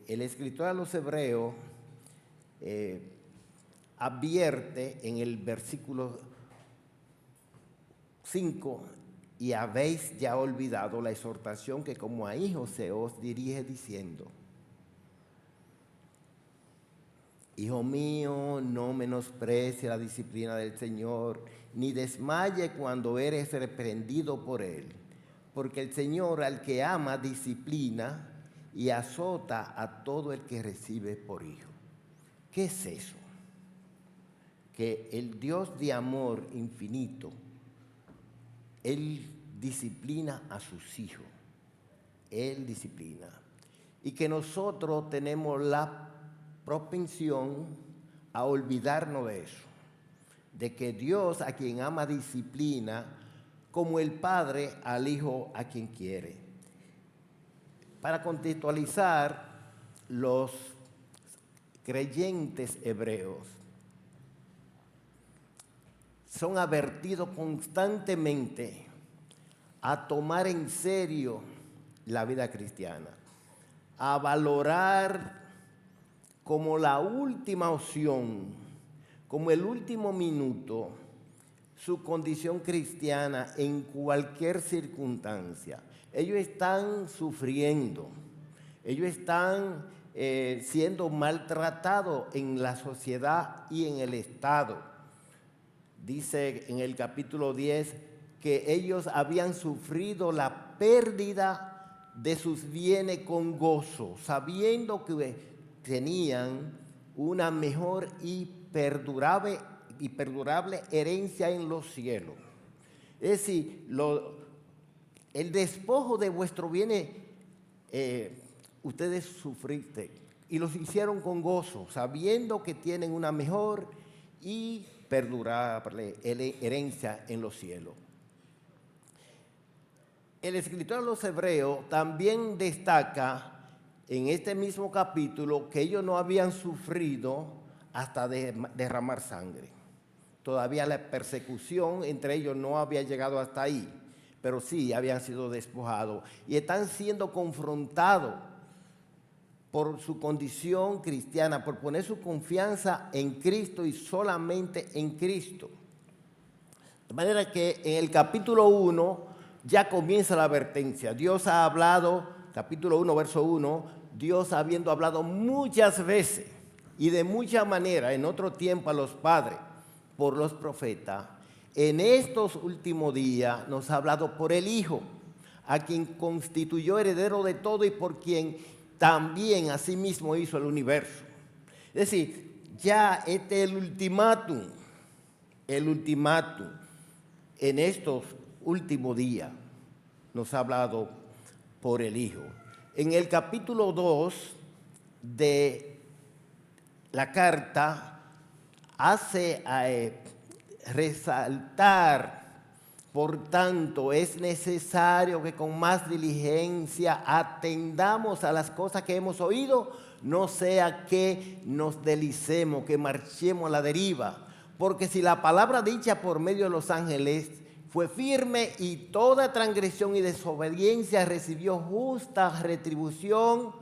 el escritor a los Hebreos advierte en el versículo 5: y habéis ya olvidado la exhortación que como a hijos se os dirige diciendo: Hijo mío, no menosprecie la disciplina del Señor, ni desmaye cuando eres reprendido por Él. Porque el Señor al que ama disciplina y azota a todo el que recibe por hijo. ¿Qué es eso? Que el Dios de amor infinito, Él disciplina a sus hijos. Él disciplina. Y que nosotros tenemos la propensión a olvidarnos de eso, de que Dios a quien ama disciplina, como el Padre al Hijo a quien quiere. Para contextualizar, los creyentes hebreos son advertidos constantemente a tomar en serio la vida cristiana, a valorar como la última opción, como el último minuto, su condición cristiana en cualquier circunstancia. Ellos están sufriendo, ellos están siendo maltratados en la sociedad y en el Estado. Dice en el capítulo 10 que ellos habían sufrido la pérdida de sus bienes con gozo, sabiendo que tenían una mejor y perdurable herencia en los cielos. Es decir, el despojo de vuestros bienes, ustedes sufriste y los hicieron con gozo, sabiendo que tienen una mejor y perdurable herencia en los cielos. El escritor de los Hebreos también destaca en este mismo capítulo que ellos no habían sufrido hasta derramar sangre. Todavía la persecución entre ellos no había llegado hasta ahí, pero sí habían sido despojados y están siendo confrontados por su condición cristiana, por poner su confianza en Cristo y solamente en Cristo. De manera que en el capítulo 1 ya comienza la advertencia. Dios ha hablado, capítulo 1, verso 1, Dios habiendo hablado muchas veces y de muchas maneras en otro tiempo a los padres por los profetas, en estos últimos días nos ha hablado por el Hijo, a quien constituyó heredero de todo y por quien también asimismo hizo el universo. Es decir, ya este es el ultimátum en estos últimos días nos ha hablado por el Hijo. En el capítulo 2 de la carta hace resaltar, por tanto, es necesario que con más diligencia atendamos a las cosas que hemos oído, no sea que nos deslicemos, que marchemos a la deriva. Porque si la palabra dicha por medio de los ángeles fue firme y toda transgresión y desobediencia recibió justa retribución,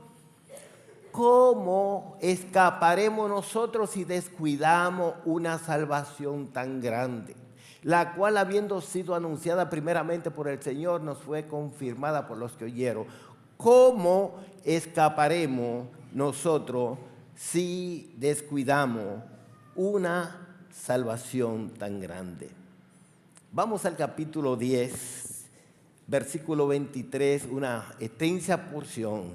¿cómo escaparemos nosotros si descuidamos una salvación tan grande? La cual, habiendo sido anunciada primeramente por el Señor, nos fue confirmada por los que oyeron. ¿Cómo escaparemos nosotros si descuidamos una salvación tan grande? Vamos al capítulo 10, versículo 23, una extensa porción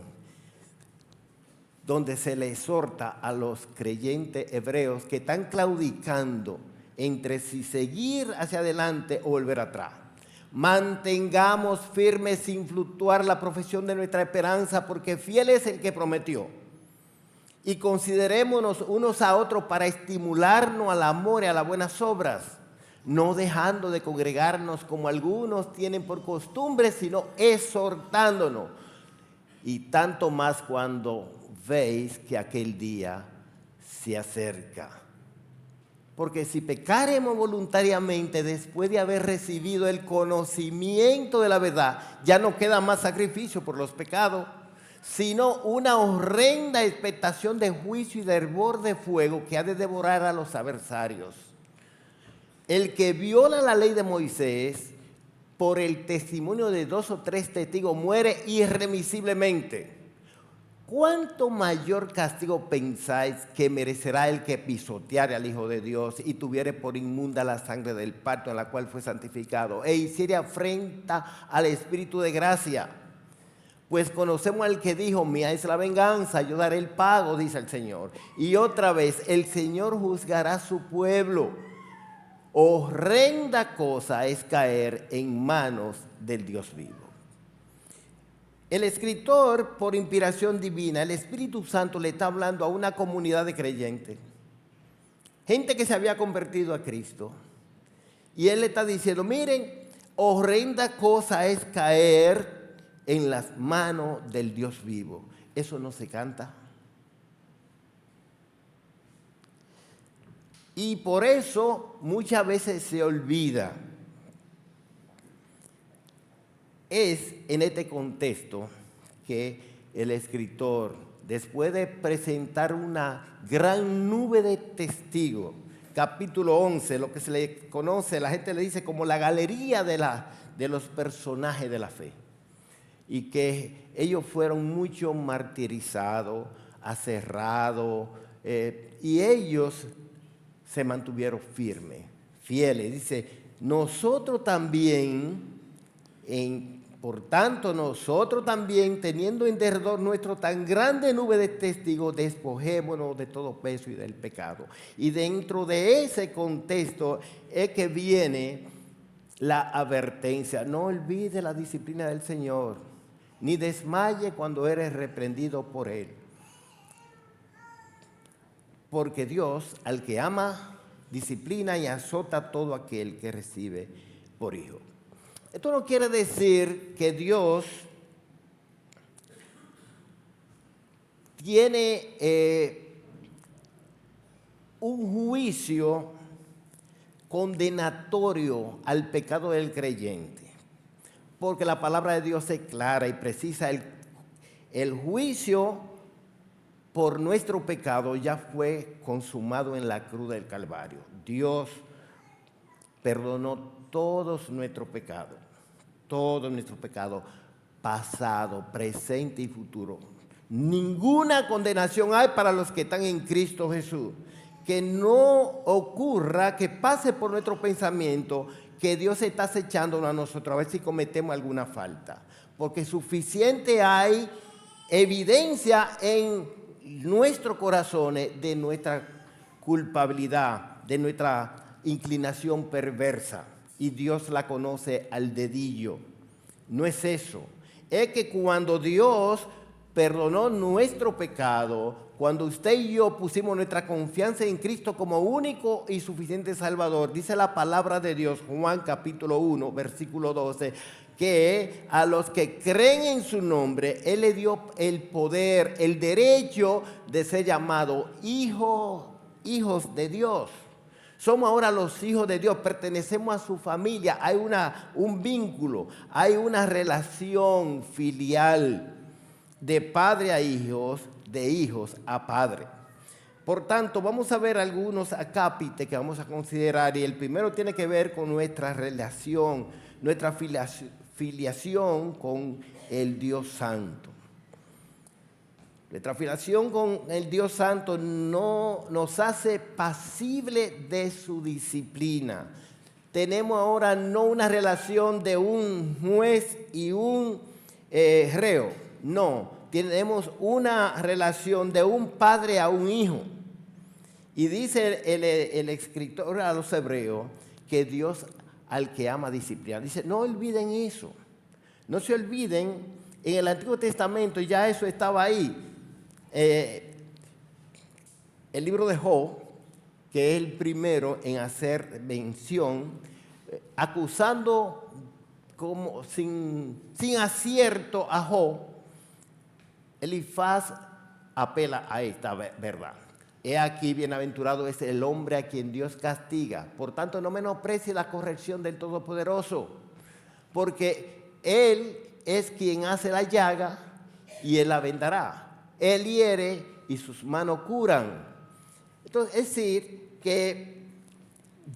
donde se le exhorta a los creyentes hebreos que están claudicando entre si seguir hacia adelante o volver atrás. Mantengamos firme sin fluctuar la profesión de nuestra esperanza, porque fiel es el que prometió. Y considerémonos unos a otros para estimularnos al amor y a las buenas obras, no dejando de congregarnos como algunos tienen por costumbre, sino exhortándonos. Y tanto más cuando veis que aquel día se acerca. Porque si pecaremos voluntariamente después de haber recibido el conocimiento de la verdad, ya no queda más sacrificio por los pecados, sino una horrenda expectación de juicio y de hervor de fuego que ha de devorar a los adversarios. El que viola la ley de Moisés por el testimonio de 2 o 3 testigos muere irremisiblemente. ¿Cuánto mayor castigo pensáis que merecerá el que pisoteare al Hijo de Dios y tuviere por inmunda la sangre del pacto en la cual fue santificado e hiciere afrenta al Espíritu de gracia? Pues conocemos al que dijo, mía es la venganza, yo daré el pago, dice el Señor. Y otra vez, el Señor juzgará a su pueblo. Horrenda cosa es caer en manos del Dios vivo. El escritor, por inspiración divina, el Espíritu Santo le está hablando a una comunidad de creyentes, gente que se había convertido a Cristo. Y él le está diciendo, miren, horrenda cosa es caer en las manos del Dios vivo. Eso no se canta. Y por eso muchas veces se olvida. Es en este contexto que el escritor, después de presentar una gran nube de testigos, capítulo 11, lo que se le conoce, la gente le dice como la galería de los personajes de la fe, y que ellos fueron mucho martirizados, aserrados, y ellos se mantuvieron firmes, fieles. Dice, nosotros también, por tanto, nosotros también, teniendo en derredor nuestro tan grande nube de testigos, despojémonos de todo peso y del pecado. Y dentro de ese contexto es que viene la advertencia. No olvide la disciplina del Señor, ni desmaye cuando eres reprendido por Él. Porque Dios, al que ama, disciplina y azota a todo aquel que recibe por hijo. Esto no quiere decir que Dios tiene un juicio condenatorio al pecado del creyente, porque la palabra de Dios es clara y precisa. El juicio por nuestro pecado ya fue consumado en la cruz del Calvario. Dios perdonó todos nuestros pecados, pasado, presente y futuro. Ninguna condenación hay para los que están en Cristo Jesús. Que no ocurra, que pase por nuestro pensamiento que Dios está acechándonos a nosotros a ver si cometemos alguna falta. Porque suficiente hay evidencia en nuestros corazones de nuestra culpabilidad, de nuestra inclinación perversa, y Dios la conoce al dedillo. No es eso, es que cuando Dios perdonó nuestro pecado, cuando usted y yo pusimos nuestra confianza en Cristo como único y suficiente Salvador, dice la palabra de Dios, Juan capítulo 1, versículo 12, que a los que creen en su nombre, Él le dio el poder, el derecho de ser llamados hijos de Dios. Somos ahora los hijos de Dios, pertenecemos a su familia, hay un vínculo, hay una relación filial de padre a hijos, de hijos a padre. Por tanto, vamos a ver algunos acápites que vamos a considerar, y el primero tiene que ver con nuestra relación, nuestra filiación con el Dios Santo. Nuestra filiación con el Dios Santo no nos hace pasible de su disciplina. Tenemos ahora no una relación de un juez y un reo, no, tenemos una relación de un padre a un hijo. Y dice el escritor a los hebreos que Dios al que ama disciplina. Dice, no olviden eso, no se olviden, en el Antiguo Testamento ya eso estaba ahí. El libro de Job, que es el primero en hacer mención, acusando como sin acierto a Job, Elifaz apela a esta verdad. He aquí, bienaventurado es el hombre a quien Dios castiga. Por tanto, no menosprecie la corrección del Todopoderoso, porque Él es quien hace la llaga y Él la vendará. Él hiere y sus manos curan. Entonces, es decir, que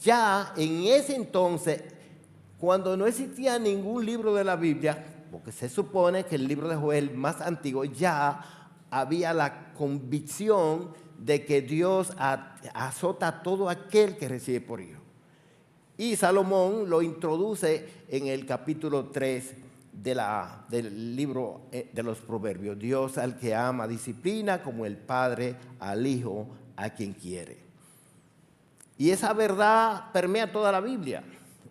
ya en ese entonces, cuando no existía ningún libro de la Biblia, porque se supone que el libro de Joel, el más antiguo, ya había la convicción de que Dios azota a todo aquel que recibe por hijo. Y Salomón lo introduce en el capítulo 3 del libro de los Proverbios. Dios al que ama disciplina como el padre al hijo a quien quiere. Y esa verdad permea toda la Biblia.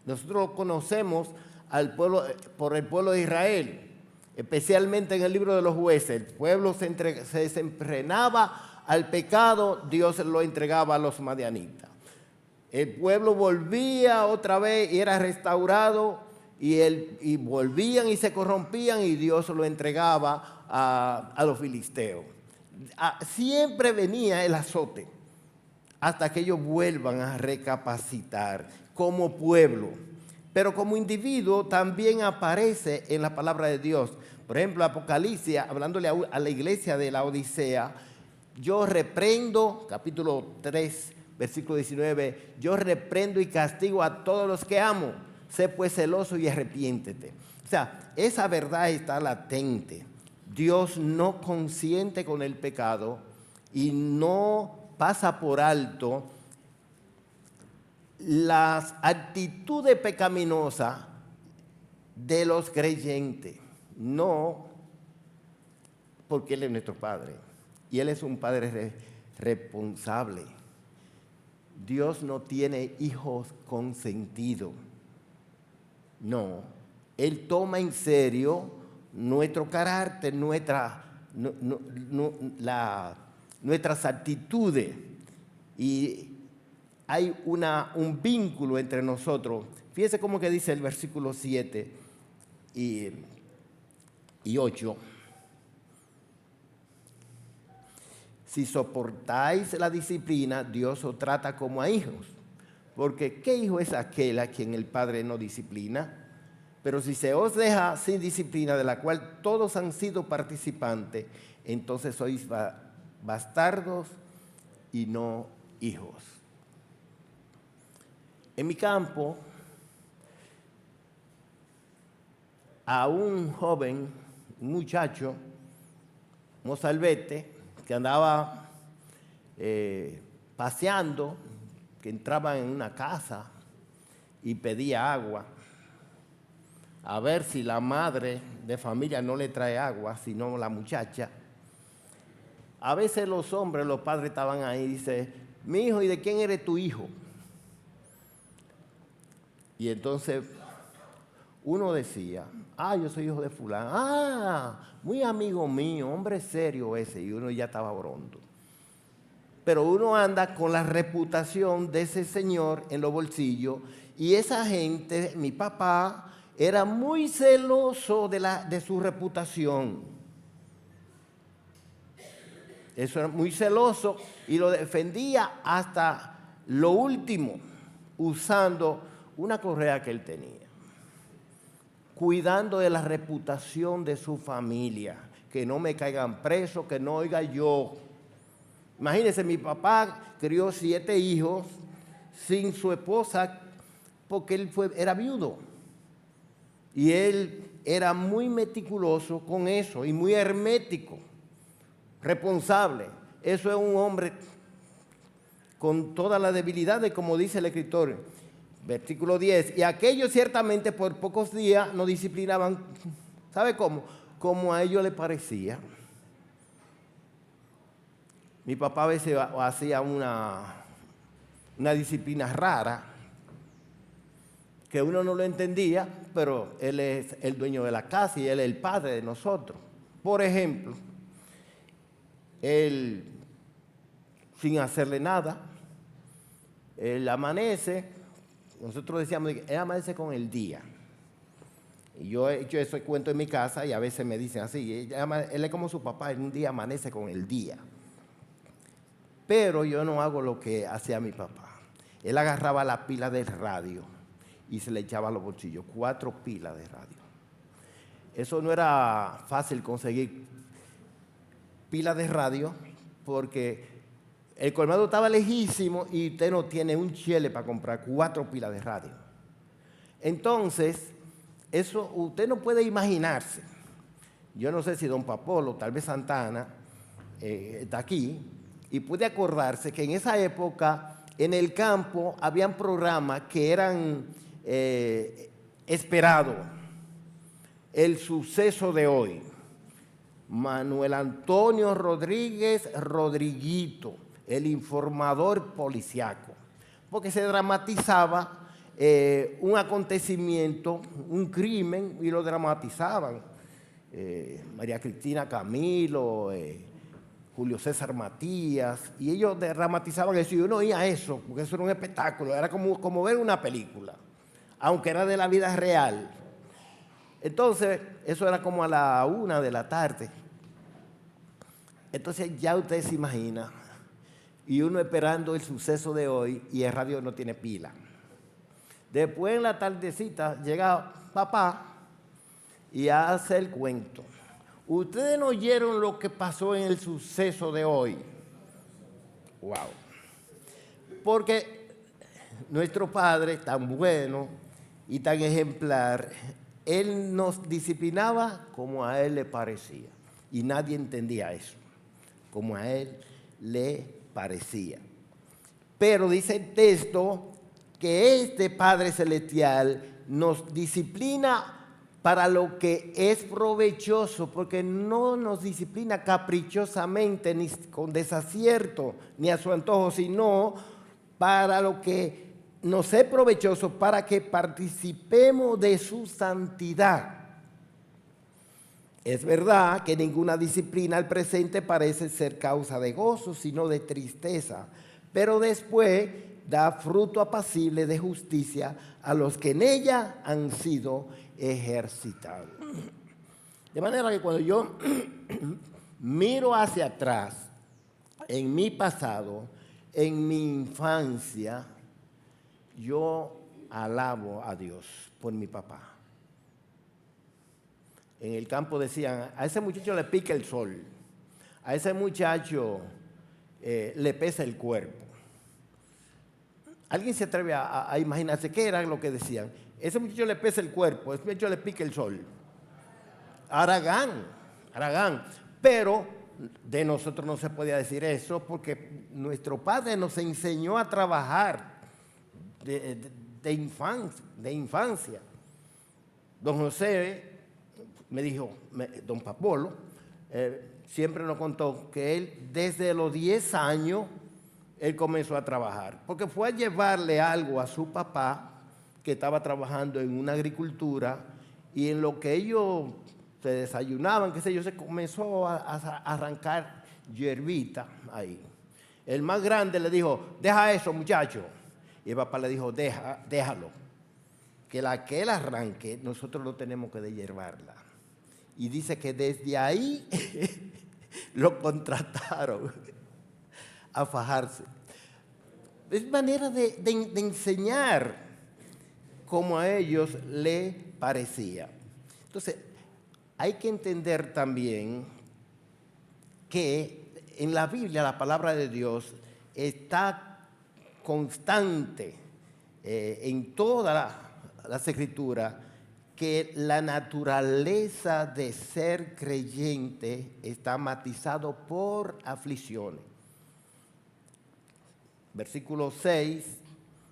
Nosotros conocemos al pueblo, por el pueblo de Israel, especialmente en el libro de los jueces. El pueblo se desenfrenaba al pecado, Dios lo entregaba a los madianitas. El pueblo volvía otra vez y era restaurado y volvían y se corrompían y Dios lo entregaba a los filisteos. Siempre venía el azote hasta que ellos vuelvan a recapacitar como pueblo. Pero como individuo también aparece en la palabra de Dios. Por ejemplo, Apocalipsis, hablándole a la iglesia de la Odisea, yo reprendo, capítulo 3, versículo 19, yo reprendo y castigo a todos los que amo. Sé pues celoso y arrepiéntete. O sea, esa verdad está latente. Dios no consiente con el pecado y no pasa por alto las actitudes pecaminosas de los creyentes. No, porque Él es nuestro Padre y Él es un Padre responsable. Dios no tiene hijos consentidos. No, Él toma en serio nuestro carácter, nuestras actitudes, y hay un vínculo entre nosotros. Fíjense cómo que dice el versículo 7 y 8. Si soportáis la disciplina, Dios os trata como a hijos. Porque ¿qué hijo es aquel a quien el Padre no disciplina? Pero si se os deja sin disciplina, de la cual todos han sido participantes, entonces sois bastardos y no hijos. En mi campo, a un joven, un muchacho, mozalbete, que andaba paseando, que entraba en una casa y pedía agua, a ver si la madre de familia no le trae agua, sino la muchacha. A veces los hombres, los padres estaban ahí y dicen, mi hijo, ¿y de quién eres tu hijo? Y entonces uno decía, yo soy hijo de fulano. Muy amigo mío, hombre serio ese. Y uno ya estaba brondo. Pero uno anda con la reputación de ese señor en los bolsillos. Y esa gente, mi papá, era muy celoso de su reputación. Eso era muy celoso y lo defendía hasta lo último, usando una correa que él tenía, cuidando de la reputación de su familia, que no me caigan preso, que no oiga yo. Imagínense, mi papá crió 7 hijos sin su esposa porque él era viudo. Y él era muy meticuloso con eso y muy hermético, responsable. Eso es un hombre con toda la debilidad de, como dice el escritor, versículo 10, y aquellos ciertamente por pocos días nos disciplinaban, ¿sabe cómo? Como a ellos les parecía. Mi papá a veces hacía una disciplina rara, que uno no lo entendía, pero él es el dueño de la casa y él es el padre de nosotros. Por ejemplo, él, sin hacerle nada, él amanece, nosotros decíamos, él amanece con el día. Y yo he hecho ese cuento en mi casa y a veces me dicen así, él es como su papá, en un día amanece con el día. Pero yo no hago lo que hacía mi papá. Él agarraba la pila del radio y se le echaba a los bolsillos, 4 pilas de radio. Eso no era fácil conseguir. pilas de radio, porque el colmado estaba lejísimo y usted no tiene un chele para comprar 4 pilas de radio. Entonces, eso usted no puede imaginarse. Yo no sé si don Papolo, tal vez Santana, está aquí, y puede acordarse que en esa época en el campo habían programas que eran esperados. El suceso de hoy. Manuel Antonio Rodríguez Rodriguito, el informador policiaco, porque se dramatizaba un acontecimiento, un crimen, y lo dramatizaban. María Cristina Camilo, Julio César Matías, y ellos dramatizaban eso, y uno oía eso, porque eso era un espectáculo, era como ver una película, aunque era de la vida real. Entonces, eso era como a la 1 de la tarde. Entonces ya usted se imagina, y uno esperando el suceso de hoy, y el radio no tiene pila. Después en la tardecita llega papá y hace el cuento. Ustedes no oyeron lo que pasó en el suceso de hoy. Wow. Porque nuestro padre, tan bueno y tan ejemplar, él nos disciplinaba como a él le parecía. Y nadie entendía eso, como a él le parecía. Pero dice el texto que este Padre Celestial nos disciplina para lo que es provechoso, porque no nos disciplina caprichosamente, ni con desacierto, ni a su antojo, sino para lo que nos es provechoso, para que participemos de su santidad. Es verdad que ninguna disciplina al presente parece ser causa de gozo, sino de tristeza, pero después da fruto apacible de justicia a los que en ella han sido ejercitados. De manera que cuando yo miro hacia atrás, en mi pasado, en mi infancia, yo alabo a Dios por mi papá. En el campo decían, a ese muchacho le pica el sol, a ese muchacho le pesa el cuerpo. ¿Alguien se atreve a imaginarse qué era lo que decían? Ese muchacho le pesa el cuerpo, ese muchacho le pica el sol. Aragán. Pero de nosotros no se podía decir eso porque nuestro padre nos enseñó a trabajar de infancia. Don José me dijo, don Papolo, siempre nos contó que él desde los 10 años él comenzó a trabajar, porque fue a llevarle algo a su papá que estaba trabajando en una agricultura, y en lo que ellos se desayunaban, qué sé yo, se comenzó a arrancar hierbita ahí. El más grande le dijo, deja eso, muchacho. Y el papá le dijo, déjalo, que la que él arranque, nosotros no tenemos que deshiervarla. Y dice que desde ahí lo contrataron a fajarse. Es manera de enseñar como a ellos le parecía. Entonces, hay que entender también que en la Biblia la palabra de Dios está constante en todas las escrituras, que la naturaleza de ser creyente está matizado por aflicciones. Versículo 6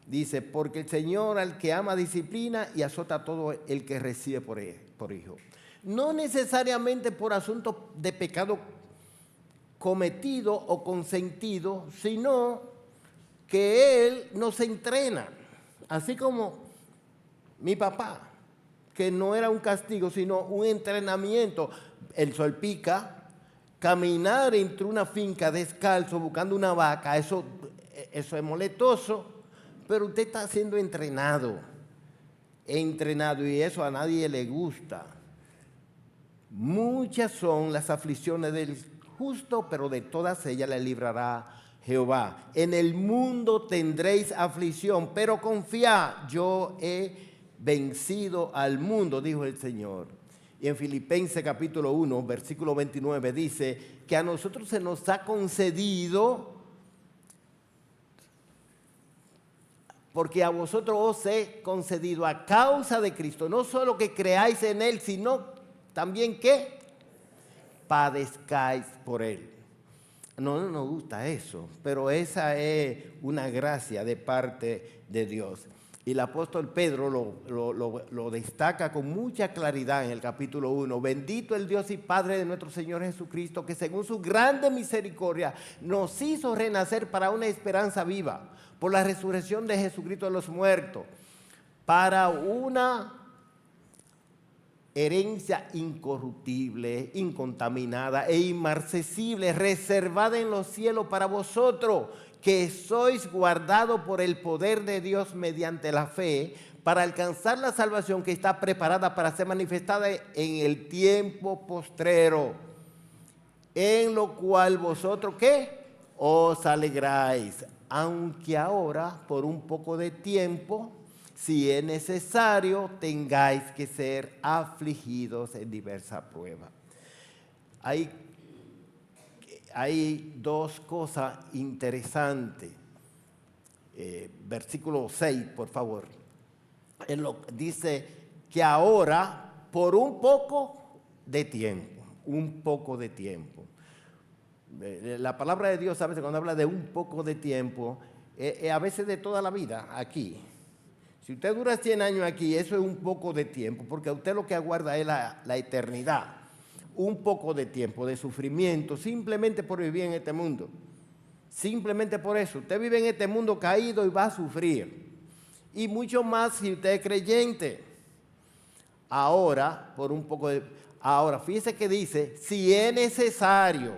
dice, porque el Señor al que ama disciplina y azota a todo el que recibe por hijo. No necesariamente por asunto de pecado cometido o consentido, sino que Él nos entrena. Así como mi papá, que no era un castigo, sino un entrenamiento. El sol pica, caminar entre una finca descalzo buscando una vaca, eso es molestoso, pero usted está siendo entrenado, y eso a nadie le gusta. Muchas son las aflicciones del justo, pero de todas ellas le librará Jehová. En el mundo tendréis aflicción, pero confiad, yo he vencido al mundo, dijo el Señor. Y en Filipenses capítulo 1, versículo 29 dice que a nosotros se nos ha concedido, porque a vosotros os he concedido a causa de Cristo, no solo que creáis en Él, sino también que padezcáis por Él. No nos gusta eso, pero esa es una gracia de parte de Dios. Y el apóstol Pedro lo destaca con mucha claridad en el capítulo 1. Bendito el Dios y Padre de nuestro Señor Jesucristo, que según su grande misericordia nos hizo renacer para una esperanza viva, por la resurrección de Jesucristo de los muertos, para una herencia incorruptible, incontaminada e inmarcesible, reservada en los cielos para vosotros, que sois guardados por el poder de Dios mediante la fe, para alcanzar la salvación que está preparada para ser manifestada en el tiempo postrero, en lo cual vosotros, ¿qué? Os alegráis, aunque ahora, por un poco de tiempo, si es necesario, tengáis que ser afligidos en diversas pruebas. Hay dos cosas interesantes. Versículo 6, por favor. Dice que ahora, por un poco de tiempo, La palabra de Dios, a veces cuando habla de un poco de tiempo, a veces de toda la vida aquí. Si usted dura 100 años aquí, eso es un poco de tiempo, porque a usted lo que aguarda es la eternidad. Un poco de tiempo de sufrimiento, simplemente por vivir en este mundo. Simplemente por eso. Usted vive en este mundo caído y va a sufrir. Y mucho más si usted es creyente. Ahora, fíjese que dice, si es necesario,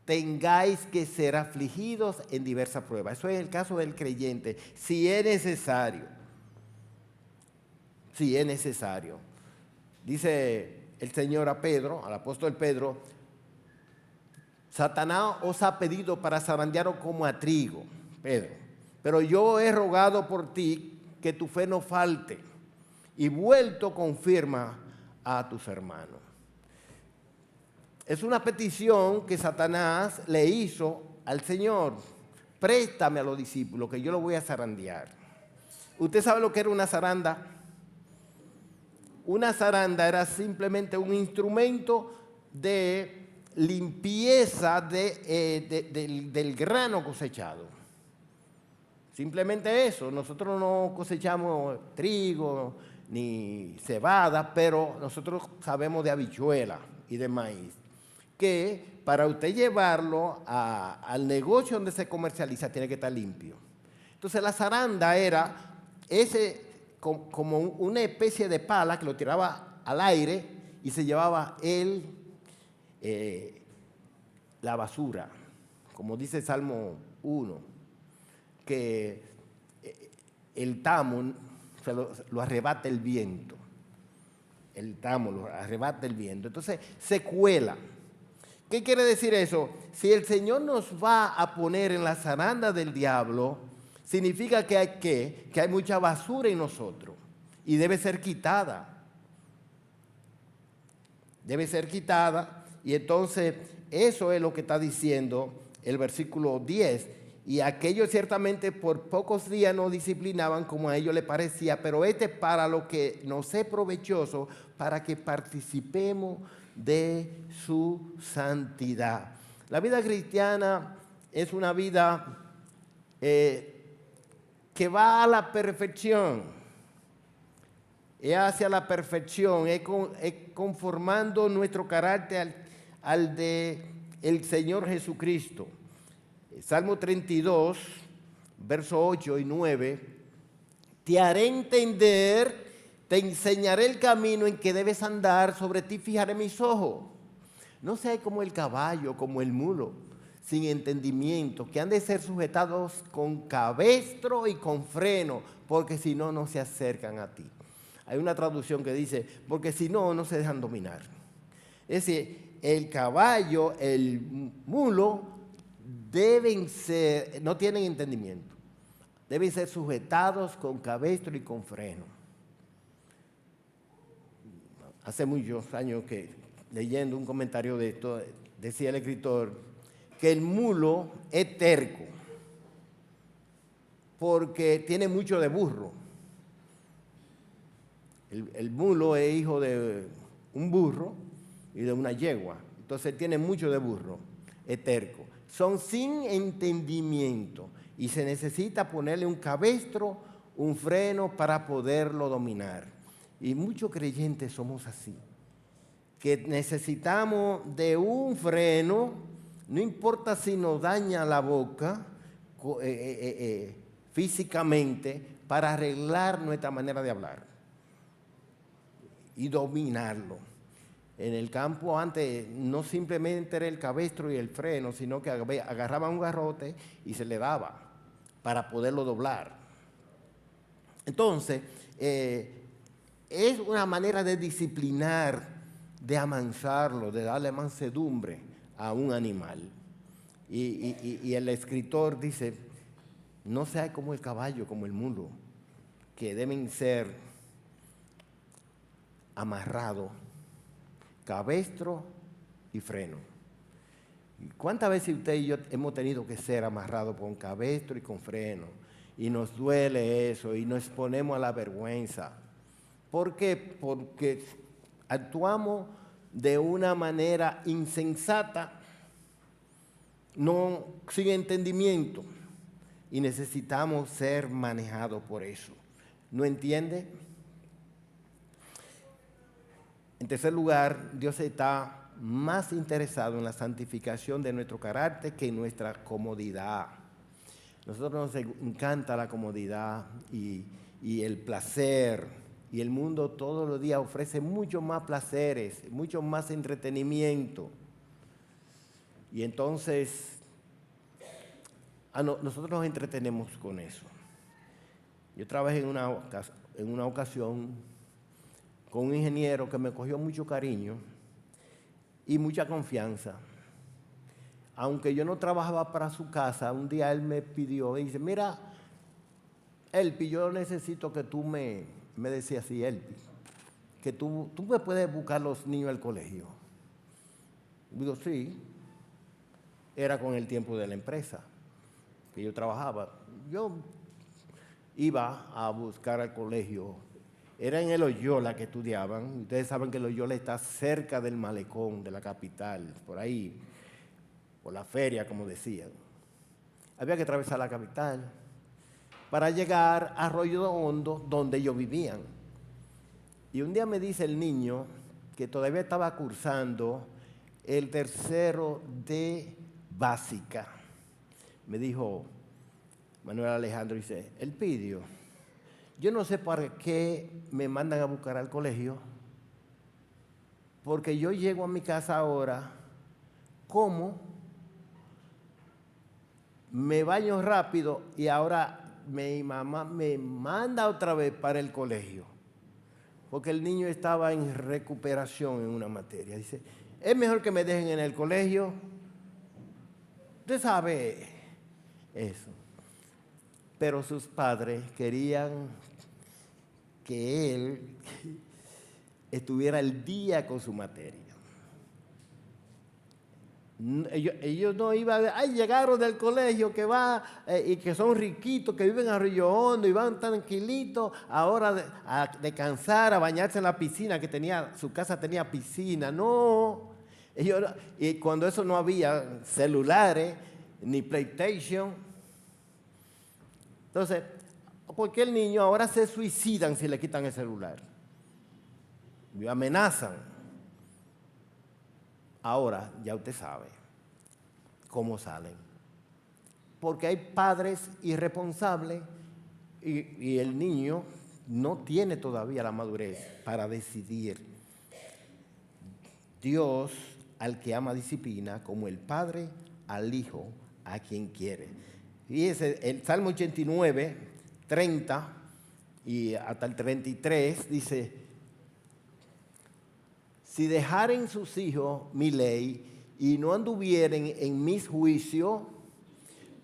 tengáis que ser afligidos en diversas pruebas. Eso es el caso del creyente. Si es necesario. Si es necesario. Dice el Señor a Pedro, al apóstol Pedro, Satanás os ha pedido para zarandearos como a trigo, Pedro, pero yo he rogado por ti que tu fe no falte, y vuelto confirma a tus hermanos. Es una petición que Satanás le hizo al Señor: préstame a los discípulos que yo los voy a zarandear. ¿Usted sabe lo que era una zaranda? Una zaranda era simplemente un instrumento de limpieza del grano cosechado. Simplemente eso. Nosotros no cosechamos trigo ni cebada, pero nosotros sabemos de habichuela y de maíz, que para usted llevarlo al negocio donde se comercializa tiene que estar limpio. Entonces la zaranda era como una especie de pala que lo tiraba al aire y se llevaba la basura, como dice Salmo 1, que el tamo lo arrebata el viento. El tamo lo arrebata el viento. Entonces se cuela. ¿Qué quiere decir eso? Si el Señor nos va a poner en la zaranda del diablo, significa que hay mucha basura en nosotros y debe ser quitada. Debe ser quitada, y entonces eso es lo que está diciendo el versículo 10. Y aquellos ciertamente por pocos días nos disciplinaban como a ellos les parecía, pero para lo que nos es provechoso, para que participemos de su santidad. La vida cristiana es una vida que va a la perfección, es hacia la perfección, es conformando nuestro carácter al de el Señor Jesucristo. Salmo 32, versos 8 y 9, te haré entender, te enseñaré el camino en que debes andar, sobre ti fijaré mis ojos. No seas como el caballo, como el mulo, sin entendimiento, que han de ser sujetados con cabestro y con freno, porque si no, no se acercan a ti. Hay una traducción que dice, porque si no, no se dejan dominar. Es decir, el caballo, el mulo, no tienen entendimiento. Deben ser sujetados con cabestro y con freno. hace muchos años que, leyendo un comentario de esto, decía el escritor que el mulo es terco porque tiene mucho de burro. El mulo es hijo de un burro y de una yegua, entonces tiene mucho de burro, es terco. Son sin entendimiento y se necesita ponerle un cabestro, un freno para poderlo dominar. Y muchos creyentes somos así, que necesitamos de un freno, no importa si nos daña la boca físicamente, para arreglar nuestra manera de hablar y dominarlo. En el campo antes no simplemente era el cabestro y el freno, sino que agarraban un garrote y se le daba para poderlo doblar. Entonces, es una manera de disciplinar, de amansarlo, de darle mansedumbre a un animal. Y el escritor dice, no sea como el caballo, como el mulo, que deben ser amarrados, cabestro y freno. ¿Cuántas veces usted y yo hemos tenido que ser amarrados con cabestro y con freno? Y nos duele eso y nos exponemos a la vergüenza. ¿Por qué? Porque actuamos de una manera insensata, no sin entendimiento, y necesitamos ser manejados por eso. ¿No entiende? En tercer lugar, Dios está más interesado en la santificación de nuestro carácter que en nuestra comodidad. Nosotros nos encanta la comodidad y el placer, y el mundo todos los días ofrece muchos más placeres, mucho más entretenimiento. Y entonces nosotros nos entretenemos con eso. Yo trabajé en una ocasión con un ingeniero que me cogió mucho cariño y mucha confianza. Aunque yo no trabajaba para su casa, un día él me pidió, y dice, mira, Elpi, yo necesito que tú me decía así, Elpi, que tú me puedes buscar los niños al colegio. Digo, sí. Era con el tiempo de la empresa que yo trabajaba. Yo iba a buscar al colegio. Era en el Loyola que estudiaban. Ustedes saben que el Loyola está cerca del malecón de la capital, por ahí, por la feria, como decían. Había que atravesar la capital para llegar a Arroyo Hondo, donde ellos vivían. Y un día me dice el niño, que todavía estaba cursando el tercero de básica, me dijo, Manuel Alejandro, dice, Elpidio, yo no sé para qué me mandan a buscar al colegio, porque yo llego a mi casa ahora, como, me baño rápido y ahora mi mamá me manda otra vez para el colegio, porque el niño estaba en recuperación en una materia. Dice, es mejor que me dejen en el colegio. Usted sabe eso. Pero sus padres querían que él estuviera al día con su materia. Ellos no iban, llegaron del colegio que va y que son riquitos, que viven en Arroyo Hondo y van tranquilitos ahora a descansar, a bañarse en la piscina su casa tenía piscina. No. Y cuando eso no había celulares ni PlayStation. Entonces, cualquier niño ahora se suicidan si le quitan el celular. Y amenazan. Ahora ya usted sabe cómo salen. Porque hay padres irresponsables y el niño no tiene todavía la madurez para decidir. Dios al que ama disciplina, como el padre al hijo a quien quiere. Fíjese, el Salmo 89, 30 y hasta el 33 dice, si dejaren sus hijos mi ley y no anduvieren en mis juicios,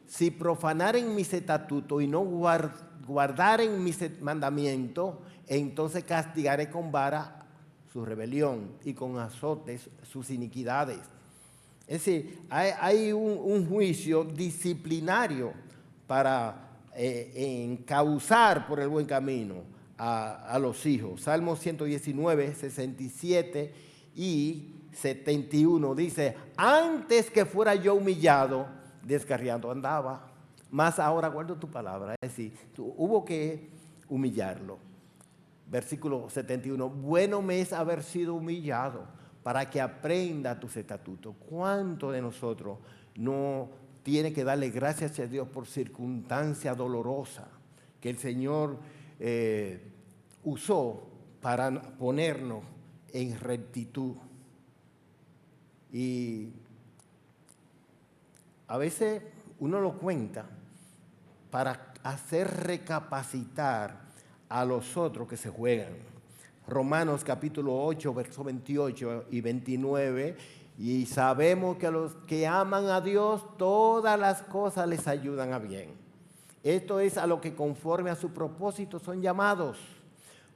si profanaren mis estatutos y no guardaren mis mandamientos, entonces castigaré con vara su rebelión, y con azotes sus iniquidades. Es decir, hay un juicio disciplinario para encauzar por el buen camino a los hijos. Salmos 119, 67 y 71 dice: antes que fuera yo humillado, descarriando andaba, mas ahora guardo tu palabra. Es decir, hubo que humillarlo. Versículo 71, bueno me es haber sido humillado para que aprenda tus estatutos. ¿Cuánto de nosotros no tiene que darle gracias a Dios por circunstancia dolorosa que el Señor usó para ponernos en rectitud? Y a veces uno lo cuenta para hacer recapacitar a los otros que se juegan. Romanos capítulo 8, versos 28 y 29, y sabemos que a los que aman a Dios todas las cosas les ayudan a bien. Esto es a lo que conforme a su propósito son llamados,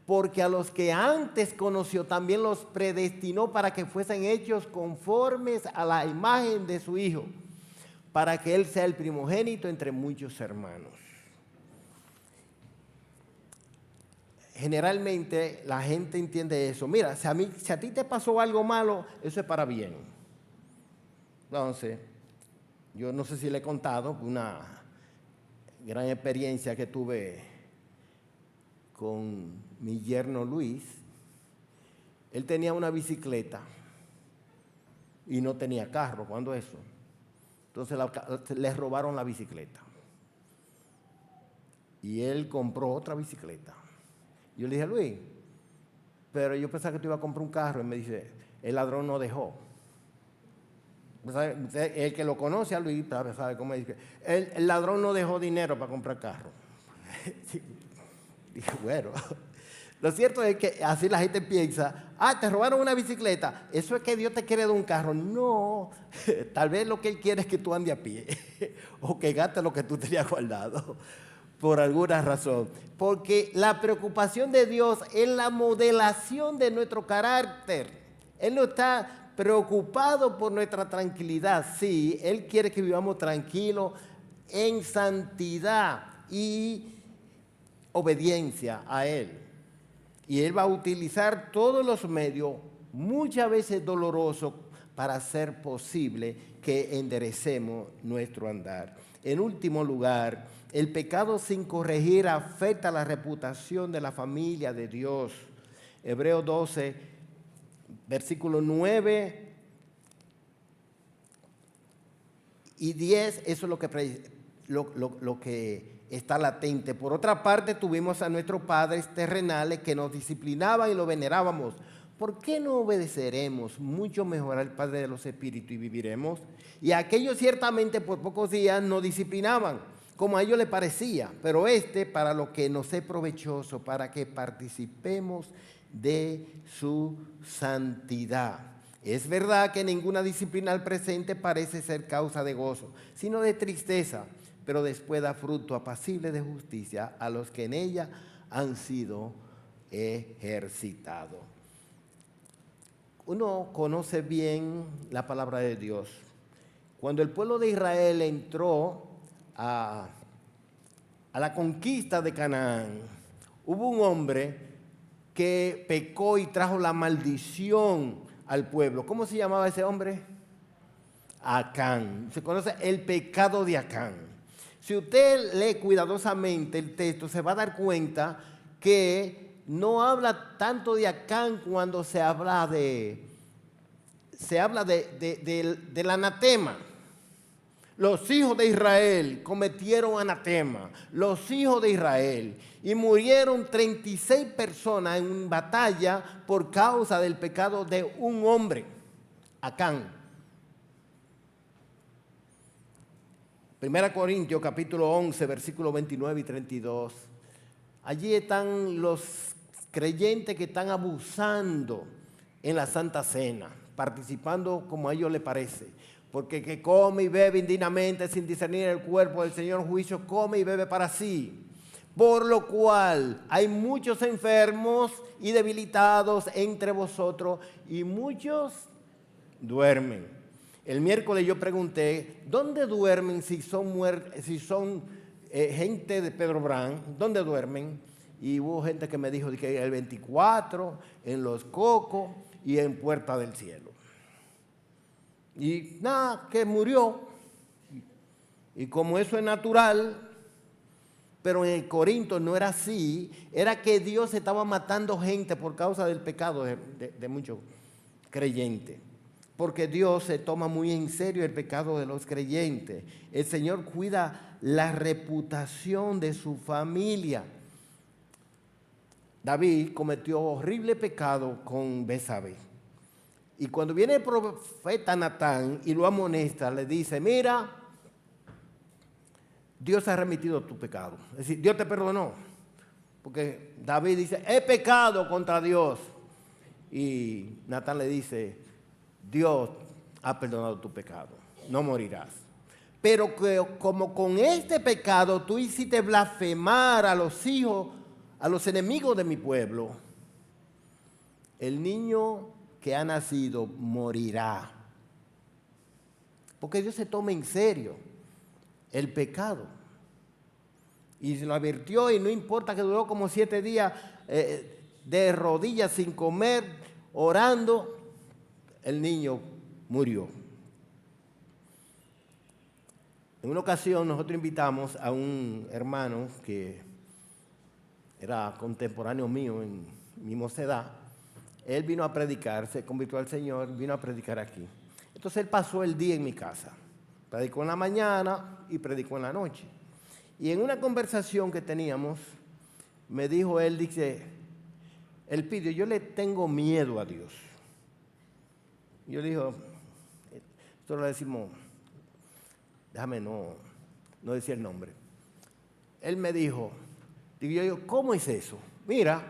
porque a los que antes conoció también los predestinó para que fuesen hechos conformes a la imagen de su Hijo, para que Él sea el primogénito entre muchos hermanos. Generalmente la gente entiende eso. Mira, si a ti te pasó algo malo, eso es para bien. Entonces, yo no sé si le he contado una gran experiencia que tuve con mi yerno Luis. Él tenía una bicicleta y no tenía carro. ¿Cuándo eso? Entonces le robaron la bicicleta. Y él compró otra bicicleta. Yo le dije: Luis, pero yo pensaba que tú ibas a comprar un carro. Y me dice: el ladrón no dejó. El que lo conoce a Luis sabe cómo dice: el ladrón no dejó dinero para comprar carro. Dije: bueno, lo cierto es que así la gente piensa: te robaron una bicicleta, eso es que Dios te quiere dar un carro. No, tal vez lo que Él quiere es que tú andes a pie o que gastes lo que tú tenías guardado. Por alguna razón, porque la preocupación de Dios es la modelación de nuestro carácter. Él no está preocupado por nuestra tranquilidad. Sí, Él quiere que vivamos tranquilos en santidad y obediencia a Él. Y Él va a utilizar todos los medios, muchas veces dolorosos, para hacer posible que enderecemos nuestro andar. En último lugar, el pecado sin corregir afecta la reputación de la familia de Dios. Hebreos 12, versículos 9 y 10, eso es lo que está latente. Por otra parte, tuvimos a nuestros padres terrenales que nos disciplinaban y los venerábamos. ¿Por qué no obedeceremos mucho mejor al Padre de los Espíritus y viviremos? Y aquellos ciertamente por pocos días nos disciplinaban, como a ellos les parecía, pero para lo que nos es provechoso, para que participemos de su santidad. Es verdad que ninguna disciplina al presente parece ser causa de gozo, sino de tristeza, pero después da fruto apacible de justicia a los que en ella han sido ejercitados. Uno conoce bien la palabra de Dios. Cuando el pueblo de Israel entró a la conquista de Canaán, hubo un hombre que pecó y trajo la maldición al pueblo. ¿Cómo se llamaba ese hombre? Acán. Se conoce el pecado de Acán. Si usted lee cuidadosamente el texto, se va a dar cuenta que no habla tanto de Acán cuando se habla del anatema. Los hijos de Israel cometieron anatema, los hijos de Israel, y murieron 36 personas en batalla por causa del pecado de un hombre, Acán. 1 Corintios capítulo 11, versículos 29 y 32. Allí están los creyentes que están abusando en la Santa Cena, participando como a ellos les parece. Porque el que come y bebe indignamente sin discernir el cuerpo del Señor juicio, come y bebe para sí. Por lo cual hay muchos enfermos y debilitados entre vosotros y muchos duermen. El miércoles yo pregunté, ¿dónde duermen si son gente de Pedro Brán? ¿Dónde duermen? Y hubo gente que me dijo que el 24, en Los Cocos y en Puerta del Cielo. Y nada, que murió. Y como eso es natural, pero en el Corinto no era así, era que Dios estaba matando gente por causa del pecado de muchos creyentes. Porque Dios se toma muy en serio el pecado de los creyentes. El Señor cuida la reputación de su familia. David cometió horrible pecado con Betsabé. Y cuando viene el profeta Natán y lo amonesta, le dice, mira, Dios ha remitido tu pecado. Es decir, Dios te perdonó. Porque David dice, he pecado contra Dios. Y Natán le dice, Dios ha perdonado tu pecado, no morirás. Pero que como con este pecado tú hiciste blasfemar a los hijos, a los enemigos de mi pueblo, el niño que ha nacido morirá. Porque Dios se toma en serio el pecado. Y se lo advirtió y no importa que duró como 7 días de rodillas sin comer, orando, el niño murió. En una ocasión nosotros invitamos a un hermano que era contemporáneo mío en mi mocedad. Él vino a predicar, se convirtió al Señor, vino a predicar aquí. Entonces él pasó el día en mi casa. Predicó en la mañana y predicó en la noche. Y en una conversación que teníamos, me dijo él, dice, Elpidio, yo le tengo miedo a Dios. Yo le digo, esto lo decimos, déjame no decir el nombre. Él me dijo, digo yo, ¿cómo es eso? Mira,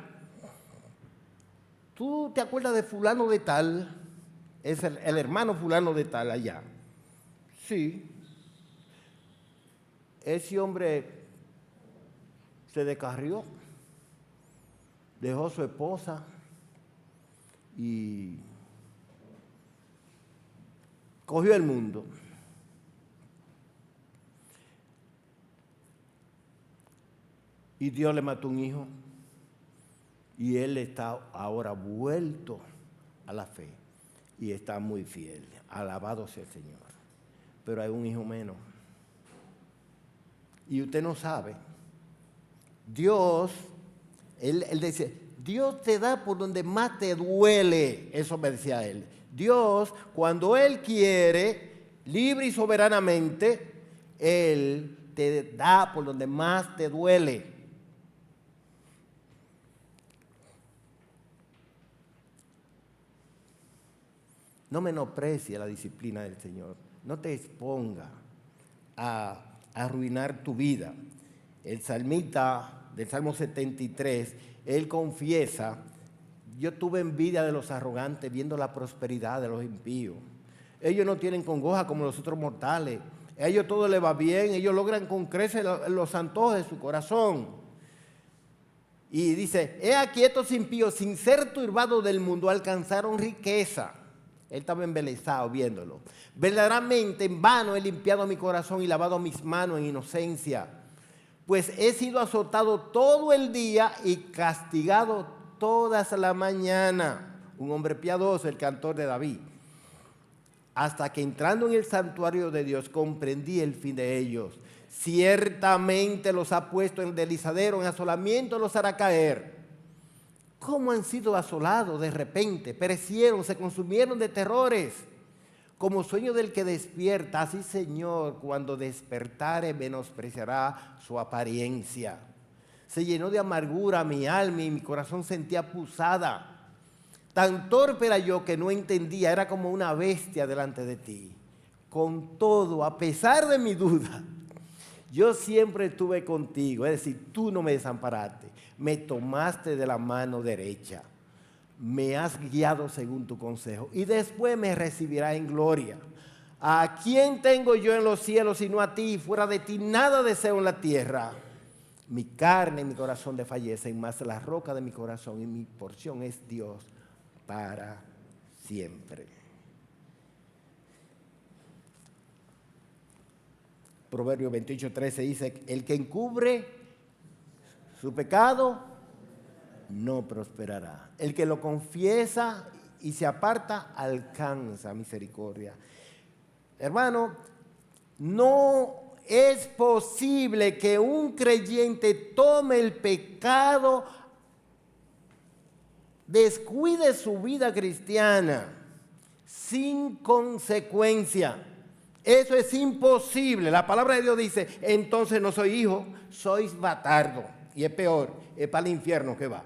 ¿tú te acuerdas de fulano de tal? Es el hermano fulano de tal allá. Sí. Ese hombre se descarrió, dejó a su esposa y cogió el mundo. Y Dios le mató un hijo. Y él está ahora vuelto a la fe. Y está muy fiel. Alabado sea el Señor. Pero hay un hijo menos. Y usted no sabe. Dios, él dice, Dios te da por donde más te duele. Eso me decía él. Dios, cuando Él quiere, libre y soberanamente, Él te da por donde más te duele. No menosprecie la disciplina del Señor. No te exponga a arruinar tu vida. El salmista del Salmo 73, él confiesa, yo tuve envidia de los arrogantes viendo la prosperidad de los impíos. Ellos no tienen congoja como los otros mortales. A ellos todo les va bien, ellos logran con creces los antojos de su corazón. Y dice, he aquí estos impíos, sin ser turbados del mundo, alcanzaron riqueza. Él estaba embelesado viéndolo. Verdaderamente en vano he limpiado mi corazón y lavado mis manos en inocencia. Pues he sido azotado todo el día y castigado todas la mañana. Un hombre piadoso, el cantor de David. Hasta que entrando en el santuario de Dios comprendí el fin de ellos. Ciertamente los ha puesto en deslizadero, en asolamiento los hará caer. ¿Cómo han sido asolados de repente? Perecieron, se consumieron de terrores. Como sueño del que despierta, así Señor, cuando despertare menospreciará su apariencia. Se llenó de amargura mi alma y mi corazón sentía pusada. Tan torpe era yo que no entendía, era como una bestia delante de ti. Con todo, a pesar de mi duda, yo siempre estuve contigo, es decir, tú no me desamparaste, me tomaste de la mano derecha, me has guiado según tu consejo y después me recibirás en gloria. ¿A quién tengo yo en los cielos sino a ti? Fuera de ti nada deseo en la tierra. Mi carne y mi corazón desfallecen, mas la roca de mi corazón y mi porción es Dios para siempre. Proverbio 28:13 dice, el que encubre su pecado no prosperará. El que lo confiesa y se aparta alcanza misericordia. Hermano, no es posible que un creyente tome el pecado, descuide su vida cristiana sin consecuencia. Eso es imposible. La palabra de Dios dice, entonces no soy hijo, sois bastardo. Y es peor, es para el infierno que va.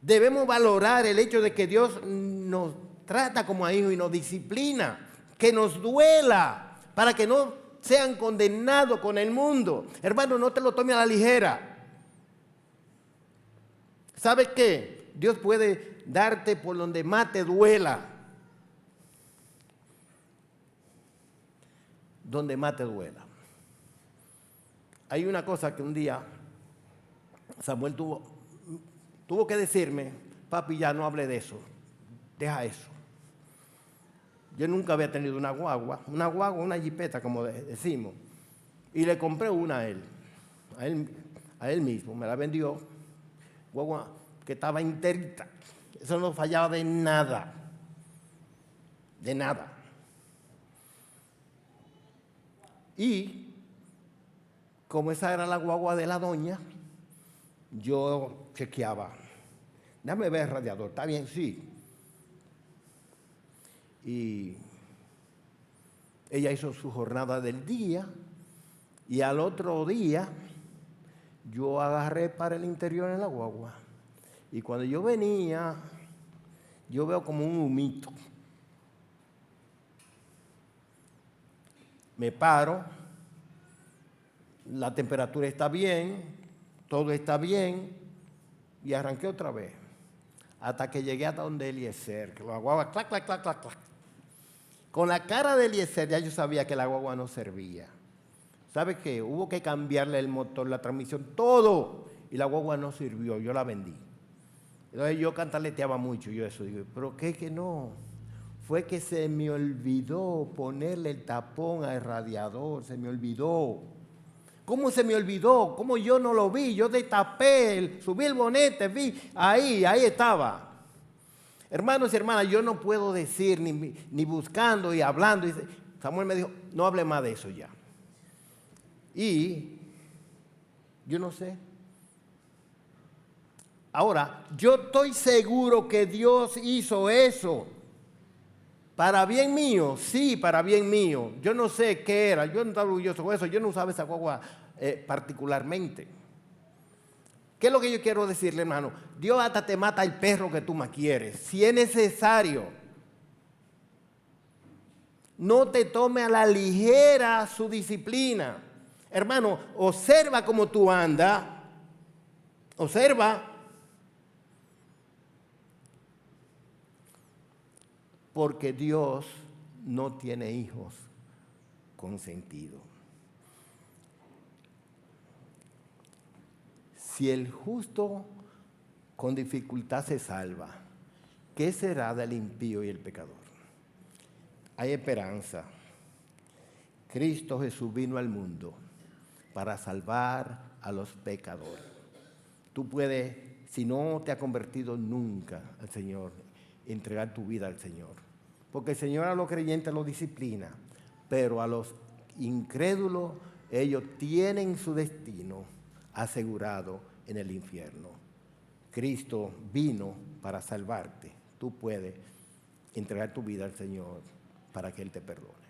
Debemos valorar el hecho de que Dios nos trata como a hijos y nos disciplina, que nos duela, para que no sean condenados con el mundo. Hermano, no te lo tome a la ligera. ¿Sabes qué? Dios puede darte por donde más te duela. Donde más te duela. Hay una cosa que un día Samuel tuvo que decirme, papi, ya no hable de eso, deja eso. Yo nunca había tenido una guagua, una jipeta, como decimos, y le compré una a él mismo, me la vendió, guagua que estaba enterita, eso no fallaba de nada. Y como esa era la guagua de la doña, yo chequeaba. Déjame ver el radiador, ¿está bien? Sí. Y ella hizo su jornada del día y al otro día yo agarré para el interior en la guagua. Y cuando yo venía, yo veo como un humito. Me paro, la temperatura está bien, todo está bien, y arranqué otra vez. Hasta que llegué hasta donde Eliezer, que la guagua, clac, clac, clac, clac, clac. Con la cara de Eliezer ya yo sabía que la guagua no servía. ¿Sabe qué? Hubo que cambiarle el motor, la transmisión, todo, y la guagua no sirvió, yo la vendí. Entonces yo cantaleteaba mucho, yo eso, digo, pero ¿qué que no? Fue que se me olvidó ponerle el tapón al radiador, se me olvidó. ¿Cómo se me olvidó? ¿Cómo yo no lo vi? Yo destapé, subí el bonete, vi, ahí estaba. Hermanos y hermanas, yo no puedo decir, ni buscando y hablando. Y Samuel me dijo, no hable más de eso ya. Y yo no sé. Ahora, yo estoy seguro que Dios hizo eso. ¿Para bien mío? Sí, para bien mío. Yo no sé qué era, yo no estaba orgulloso con eso, yo no usaba esa guagua particularmente. ¿Qué es lo que yo quiero decirle, hermano? Dios hasta te mata el perro que tú más quieres, si es necesario. No te tome a la ligera su disciplina. Hermano, observa cómo tú andas, observa. Porque Dios no tiene hijos consentidos. Si el justo con dificultad se salva, ¿qué será del impío y el pecador? Hay esperanza. Cristo Jesús vino al mundo para salvar a los pecadores. Tú puedes, si no te has convertido nunca al Señor, entregar tu vida al Señor. Porque el Señor a los creyentes los disciplina, pero a los incrédulos ellos tienen su destino asegurado en el infierno. Cristo vino para salvarte. Tú puedes entregar tu vida al Señor para que Él te perdone.